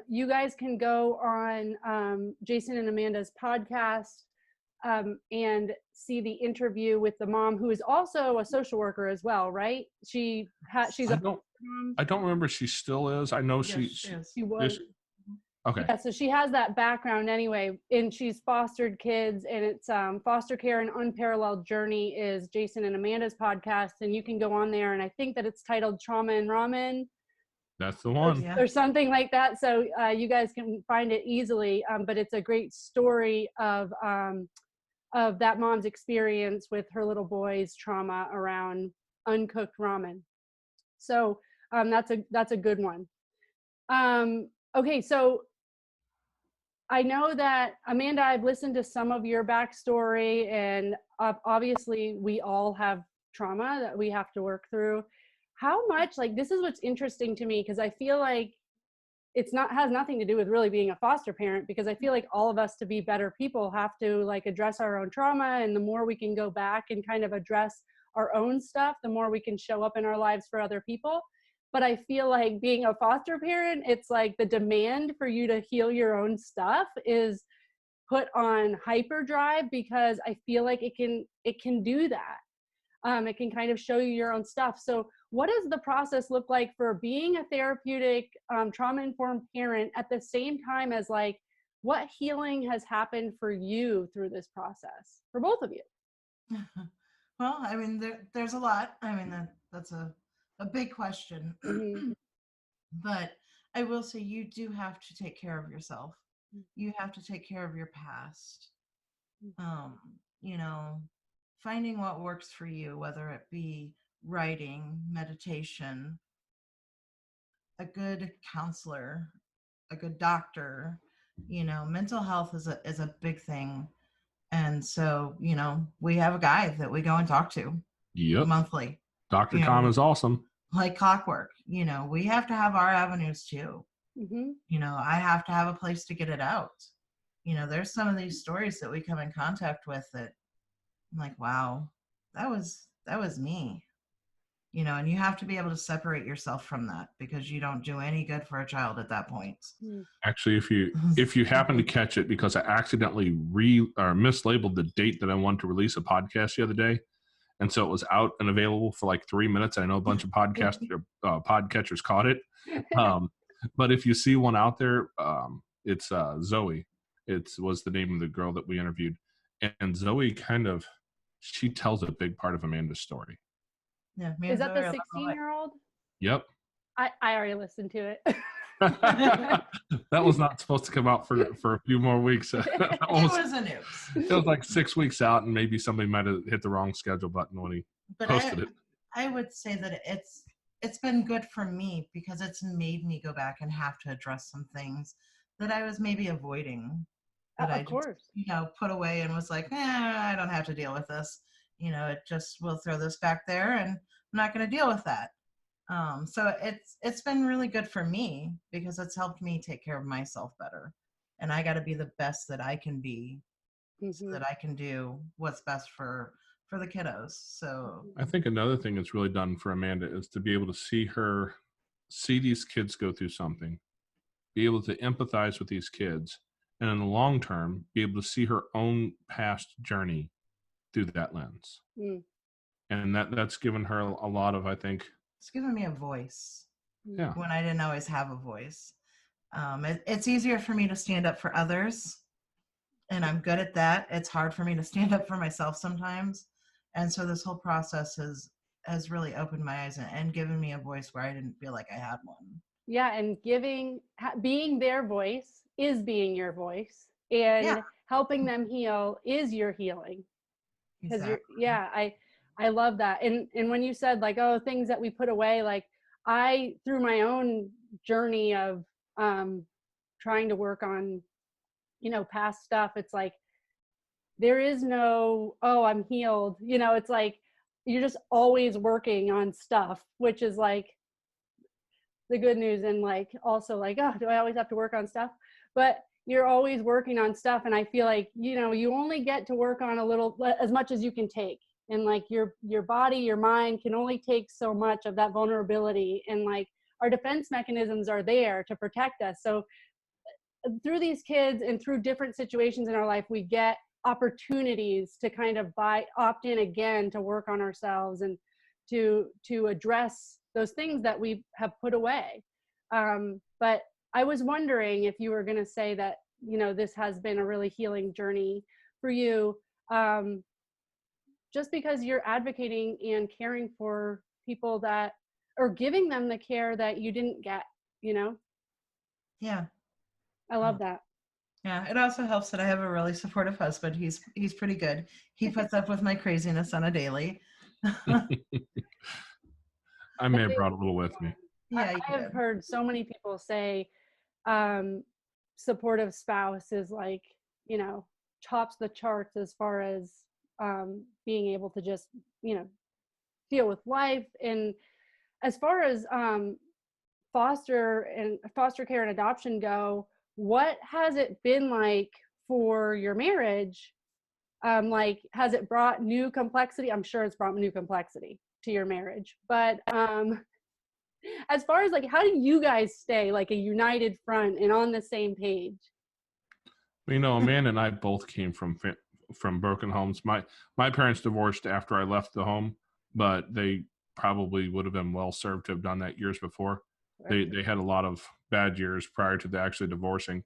you guys can go on Jason and Amanda's podcast and see the interview with the mom, who is also a social worker as well, right? She's I don't remember if she still is. I know she was. Okay. Yeah, so she has that background anyway, and she's fostered kids, and it's Foster Care and Unparalleled Journey is Jason and Amanda's podcast, and you can go on there, and I think that it's titled Trauma and Ramen. That's the one. Or something like that. So you guys can find it easily, but it's a great story of that mom's experience with her little boy's trauma around uncooked ramen. So that's a good one. Okay, so I know that, Amanda, I've listened to some of your backstory, and obviously we all have trauma that we have to work through. How much, this is what's interesting to me, because I feel like has nothing to do with really being a foster parent, because I feel like all of us, to be better people, have to address our own trauma, and the more we can go back and kind of address our own stuff, the more we can show up in our lives for other people. But I feel like being a foster parent, it's like the demand for you to heal your own stuff is put on hyperdrive, because I feel like it can do that. It can kind of show you your own stuff. So what does the process look like for being a therapeutic, trauma-informed parent, at the same time as what healing has happened for you through this process, for both of you? Well, I mean, there's a lot. I mean, that's a big question. Mm-hmm. But I will say, you do have to take care of yourself. You have to take care of your past. Finding what works for you, whether it be writing, meditation, a good counselor, a good doctor. Mental health is a big thing. And so, we have a guy that we go and talk to Yep. monthly. Dr. Tom is awesome. Like clockwork. We have to have our avenues too. Mm-hmm. I have to have a place to get it out. There's some of these stories that we come in contact with that I'm like, wow, that was me. And you have to be able to separate yourself from that, because you don't do any good for a child at that point. Actually, if you happen to catch it, because I accidentally mislabeled the date that I wanted to release a podcast the other day, and so it was out and available for like 3 minutes. I know a bunch of podcatchers caught it. But if you see one out there, it's Zoe. It was the name of the girl that we interviewed, and Zoe she tells a big part of Amanda's story. Yeah, is that the 16-year-old? Yep. I already listened to it. That was not supposed to come out for a few more weeks. It was a news. It was like 6 weeks out, and maybe somebody might have hit the wrong schedule button when he posted it. I would say that it's been good for me, because it's made me go back and have to address some things that I was maybe avoiding. That I just, put away and was like, I don't have to deal with this. It just, we'll throw this back there, and I'm not going to deal with that. So it's been really good for me, because it's helped me take care of myself better. And I got to be the best that I can be, so that I can do what's best for the kiddos. So I think another thing that's really done for Amanda is to be able to see these kids go through something, be able to empathize with these kids, and in the long term, be able to see her own past journey through that lens. And that's given her a lot of, I think, it's given me a voice. Yeah. When I didn't always have a voice. It's easier for me to stand up for others, and I'm good at that. It's hard for me to stand up for myself sometimes. And so this whole process has really opened my eyes and given me a voice where I didn't feel like I had one. Yeah, and being their voice is being your voice, and helping them heal is your healing. Because I love that. And when you said like, oh, things that we put away, like through my own journey of trying to work on, past stuff, it's like, there is no, oh, I'm healed. It's like, you're just always working on stuff, which is like the good news. And like, also like, oh, do I always have to work on stuff? But you're always working on stuff. And I feel like, you only get to work on as much as you can take. And like your body, your mind can only take so much of that vulnerability. And like our defense mechanisms are there to protect us. So through these kids and through different situations in our life, we get opportunities to kind of opt in again to work on ourselves and to address those things that we have put away. But I was wondering if you were going to say that, this has been a really healing journey for you, just because you're advocating and caring for people or giving them the care that you didn't get, Yeah. I love that. Yeah. It also helps that I have a really supportive husband. He's pretty good. He puts up with my craziness on a daily. I may have brought a little with me. Yeah, I have heard so many people say supportive spouse is like, tops the charts as far as being able to just, deal with life. And as far as foster care and adoption go, what has it been like for your marriage? Like, has it brought new complexity? I'm sure it's brought new complexity to your marriage, but as far as like, how do you guys stay like a united front and on the same page? Amanda and I both came from broken homes. My parents divorced after I left the home, but they probably would have been well served to have done that years before. Right. They had a lot of bad years prior to actually divorcing.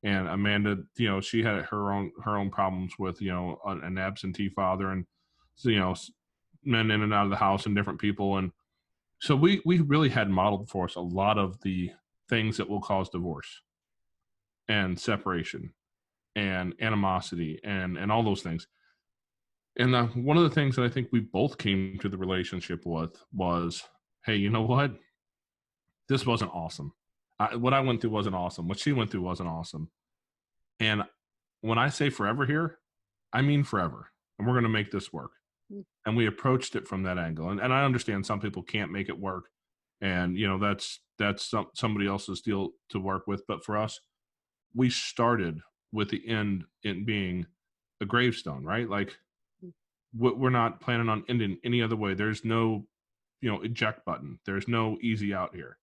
And Amanda, she had her own problems with, an absentee father and, men in and out of the house and different people. And so we really had modeled for us a lot of the things that will cause divorce and separation and animosity and all those things. And one of the things that I think we both came to the relationship with was, hey, you know what? this wasn't awesome. What I went through wasn't awesome. What she went through wasn't awesome. And when I say forever here, I mean forever. And we're going to make this work. And we approached it from that angle. And I understand some people can't make it work. And, that's somebody else's deal to work with. But for us, we started with the end in being a gravestone, right? Like, we're not planning on ending any other way. There's no, eject button. There's no easy out here.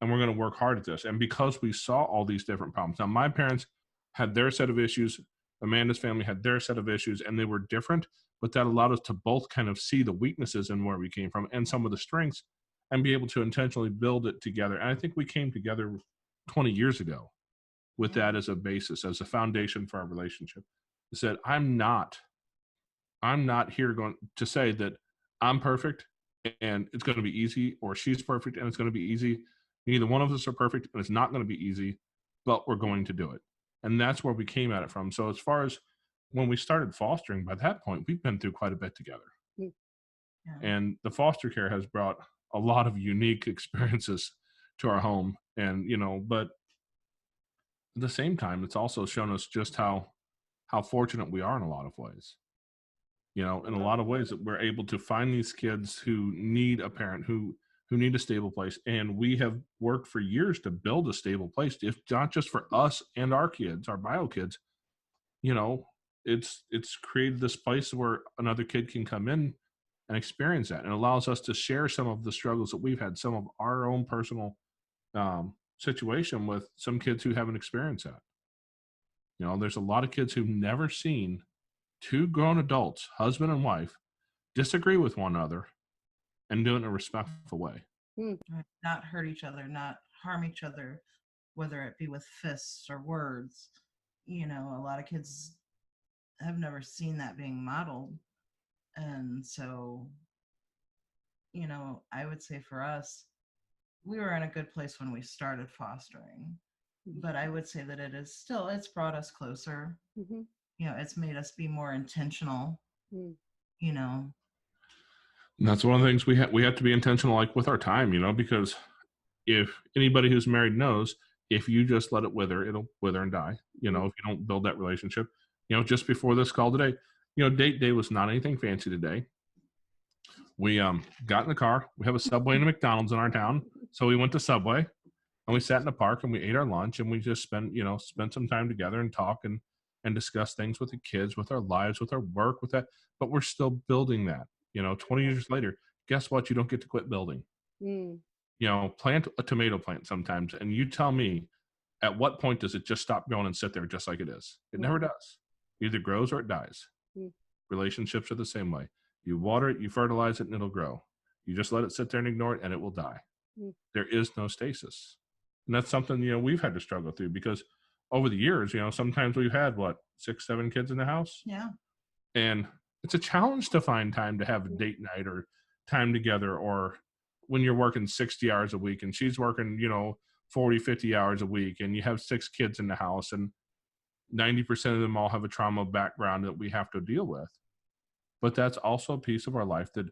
And we're going to work hard at this. And because we saw all these different problems, now my parents had their set of issues, Amanda's family had their set of issues, and they were different, but that allowed us to both kind of see the weaknesses and where we came from and some of the strengths and be able to intentionally build it together. And I think we came together 20 years ago with that as a basis, as a foundation for our relationship. I said, I'm not here going to say that I'm perfect and it's going to be easy, or she's perfect and it's going to be easy. Neither one of us are perfect and it's not going to be easy, but we're going to do it. And that's where we came at it from. So as far as when we started fostering, by that point, we've been through quite a bit together. Yeah. And the foster care has brought a lot of unique experiences to our home. And, but at the same time, it's also shown us just how fortunate we are in a lot of ways. In a lot of ways that we're able to find these kids who need a parent, who need a stable place. And we have worked for years to build a stable place, if not just for us and our kids, our bio kids. It's created this place where another kid can come in and experience that, and allows us to share some of the struggles that we've had, some of our own personal situation with some kids who haven't experienced that. There's a lot of kids who've never seen two grown adults, husband and wife, disagree with one another and do it in a respectful way. Not hurt each other, not harm each other, whether it be with fists or words. A lot of kids have never seen that being modeled. And so, I would say for us, we were in a good place when we started fostering. But I would say that it's brought us closer. Mm-hmm. It's made us be more intentional, And that's one of the things we have to be intentional, like with our time, because if anybody who's married knows, if you just let it wither, it'll wither and die. If you don't build that relationship. Just before this call today, date day was not anything fancy today. We got in the car. We have a Subway and a McDonald's in our town, so we went to Subway and we sat in the park and we ate our lunch, and we just spent some time together and talk and discuss things with the kids, with our lives, with our work, with that. But we're still building that. 20 years later, guess what? You don't get to quit building. Plant a tomato plant sometimes, and you tell me, at what point does it just stop growing and sit there just like it is? It never does. It either grows or it dies. Relationships are the same way. You water it, you fertilize it, and it'll grow. You just let it sit there and ignore it, and it will die. There is no stasis. And that's something, we've had to struggle through, because over the years, sometimes we've had 6, 7 kids in the house. Yeah. And it's a challenge to find time to have a date night or time together, or when you're working 60 hours a week and she's working, 40, 50 hours a week, and you have 6 kids in the house, and 90% of them all have a trauma background that we have to deal with. But that's also a piece of our life that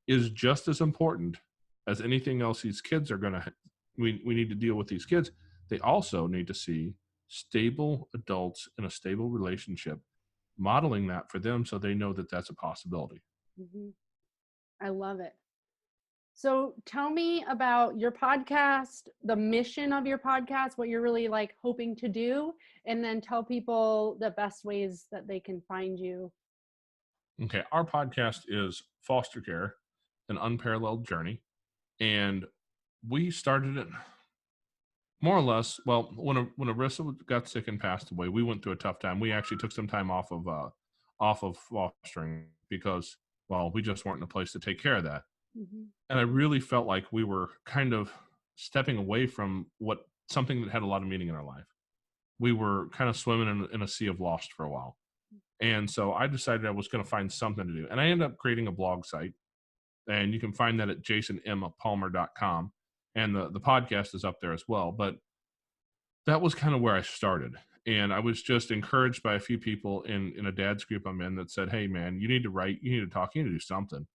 is just as important as anything else these kids are going to, we need to deal with these kids. They also need to see stable adults in a stable relationship, modeling that for them so they know that that's a possibility. Mm-hmm. I love it. So tell me about your podcast, the mission of your podcast, what you're really hoping to do, and then tell people the best ways that they can find you. Okay. Our podcast is Foster Care, an Unparalleled Journey. And we started it more or less, well, when Arissa got sick and passed away, we went through a tough time. We actually took some time off of fostering because, well, we just weren't in a place to take care of that. Mm-hmm. And I really felt like we were kind of stepping away from something that had a lot of meaning in our life. We were kind of swimming in a sea of lost for a while. And so I decided I was going to find something to do. And I ended up creating a blog site. And you can find that at jasonmpalmer.com. And the podcast is up there as well. But that was kind of where I started. And I was just encouraged by a few people in a dad's group I'm in that said, hey, man, you need to write, you need to talk, you need to do something.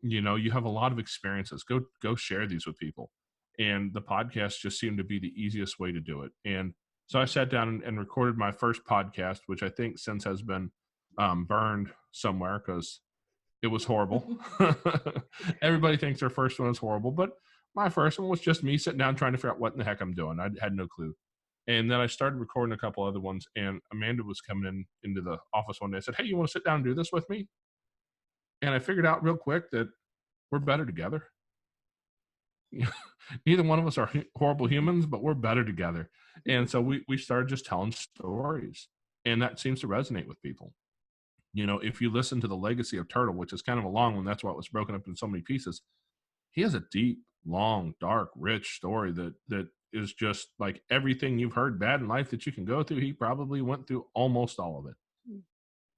You have a lot of experiences. Go share these with people. And the podcast just seemed to be the easiest way to do it. And so I sat down and recorded my first podcast, which I think since has been burned somewhere because it was horrible. Everybody thinks their first one is horrible, but my first one was just me sitting down trying to figure out what in the heck I'm doing. I had no clue. And then I started recording a couple other ones, and Amanda was coming into the office one day. I said, "Hey, you want to sit down and do this with me?" And I figured out real quick that we're better together. Neither one of us are horrible humans, but we're better together. And so we started just telling stories, and that seems to resonate with people. If you listen to the legacy of Turtle, which is kind of a long one, that's why it was broken up in so many pieces. He has a deep, long, dark, rich story that is just like everything you've heard bad in life that you can go through. He probably went through almost all of it.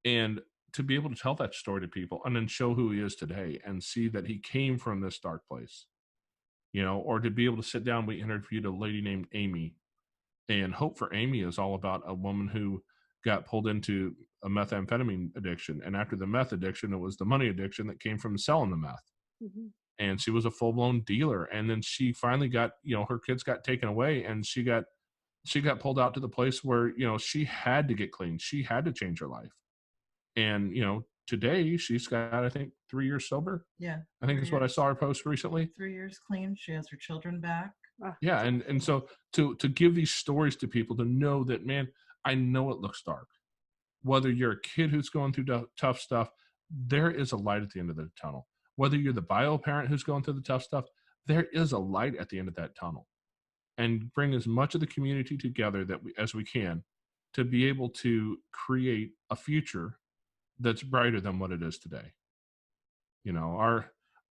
And to be able to tell that story to people and then show who he is today and see that he came from this dark place, or to be able to sit down, we interviewed a lady named Amy, and Hope for Amy is all about a woman who got pulled into a methamphetamine addiction. And after the meth addiction, it was the money addiction that came from selling the meth. Mm-hmm. And she was a full-blown dealer. And then she finally got, her kids got taken away, and she got pulled out to the place where, she had to get clean. She had to change her life. And, today she's got, I think, 3 years sober. Yeah. I think is what I saw her post recently. 3 years clean. She has her children back. Yeah. And so to give these stories to people, to know that, man, I know it looks dark. Whether you're a kid who's going through tough stuff, there is a light at the end of the tunnel. Whether you're the bio parent who's going through the tough stuff, there is a light at the end of that tunnel. And bring as much of the community together as we can to be able to create a future that's brighter than what it is today.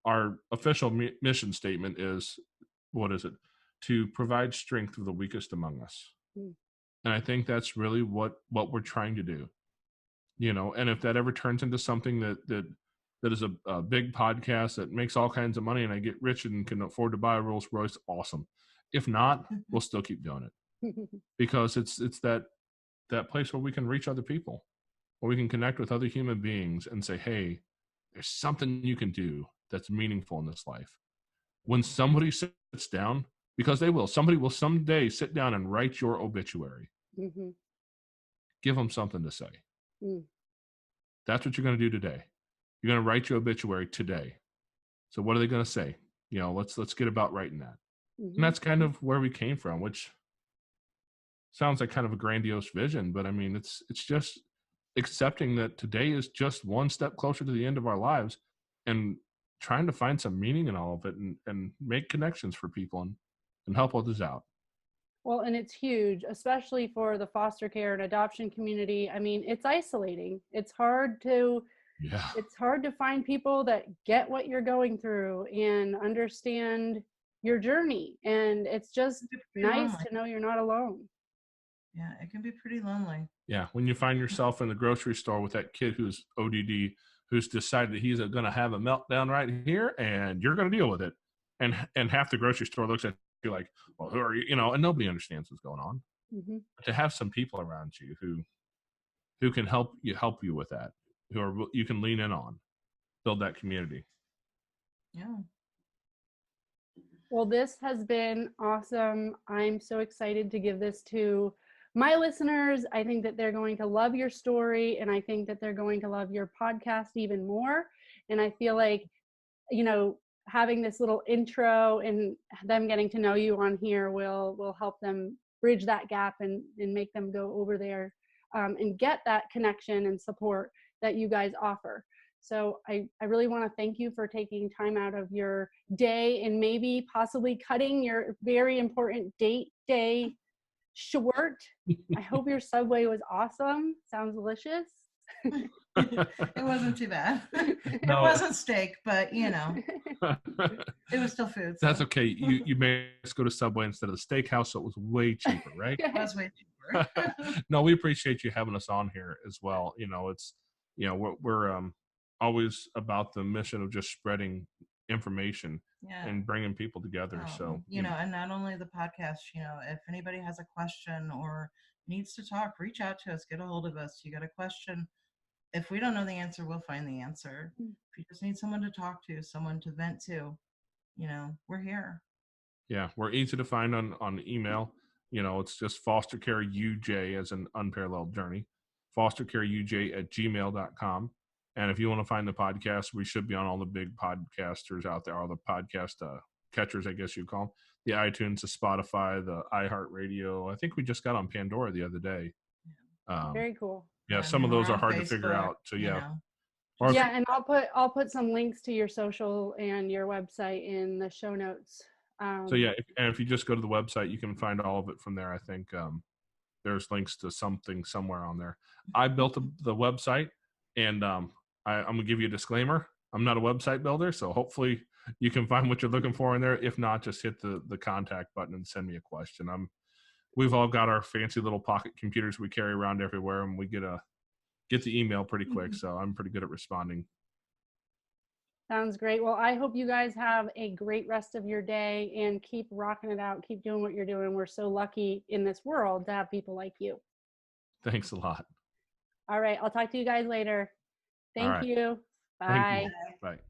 Our official mission statement is, what is it? To provide strength for the weakest among us. Mm. And I think that's really what we're trying to do. And if that ever turns into something that is a big podcast that makes all kinds of money and I get rich and can afford to buy a Rolls Royce, awesome. If not, we'll still keep doing it. Because it's that place where we can reach other people, where we can connect with other human beings and say, hey, there's something you can do that's meaningful in this life. When somebody sits down, because somebody will someday sit down and write your obituary. Mm-hmm. Give them something to say. Mm. That's what you're going to do today. You're going to write your obituary today. So what are they going to say? Let's get about writing that. Mm-hmm. And that's kind of where we came from, which sounds like kind of a grandiose vision, but I mean, it's just accepting that today is just one step closer to the end of our lives and trying to find some meaning in all of it and make connections for people and help others out. Well, and it's huge, especially for the foster care and adoption community. I mean, it's isolating. It's hard to find people that get what you're going through and understand your journey. And it's just nice to know you're not alone. Yeah, it can be pretty lonely. Yeah, when you find yourself in the grocery store with that kid who's ODD, who's decided that he's going to have a meltdown right here, and you're going to deal with it. And half the grocery store looks at you like, well, who are you? And nobody understands what's going on. Mm-hmm. To have some people around you who can help you with that, you can lean in on, build that community. Yeah. Well, this has been awesome. I'm so excited to give this to my listeners. I think that they're going to love your story, and I think that they're going to love your podcast even more. And I feel like, having this little intro and them getting to know you on here will help them bridge that gap and make them go over there and get that connection and support that you guys offer. So I really want to thank you for taking time out of your day and maybe possibly cutting your very important date day short. I hope your Subway was awesome. Sounds delicious. It wasn't too bad. No. It wasn't steak, but it was still food. So. That's okay. You made us go to Subway instead of the steakhouse, so it was way cheaper, right? It was way cheaper. No, we appreciate you having us on here as well. It's we're always about the mission of just spreading information and bringing people together. So and not only the podcast. If anybody has a question or needs to talk, reach out to us. Get a hold of us. You got a question. If we don't know the answer, we'll find the answer. If you just need someone to talk to, someone to vent to, we're here. Yeah, we're easy to find on email. It's just foster care UJ as an unparalleled journey, fostercareuj@gmail.com. And if you want to find the podcast, we should be on all the big podcasters out there, all the podcast catchers, I guess you call them, the iTunes, the Spotify, the iHeartRadio. I think we just got on Pandora the other day. Very cool. Yeah, I some mean, of those we're are on hard to figure Facebook, out. So you yeah, know. or if Yeah, and I'll put some links to your social and your website in the show notes. So yeah, if you just go to the website, you can find all of it from there. I think there's links to something somewhere on there. I built the website, and I'm gonna give you a disclaimer. I'm not a website builder, so hopefully you can find what you're looking for in there. If not, just hit the contact button and send me a question. We've all got our fancy little pocket computers we carry around everywhere, and we get the email pretty quick. So I'm pretty good at responding. Sounds great. Well, I hope you guys have a great rest of your day and keep rocking it out. Keep doing what you're doing. We're so lucky in this world to have people like you. Thanks a lot. All right. I'll talk to you guys later. Thank right. you. Thank Bye. you. Bye.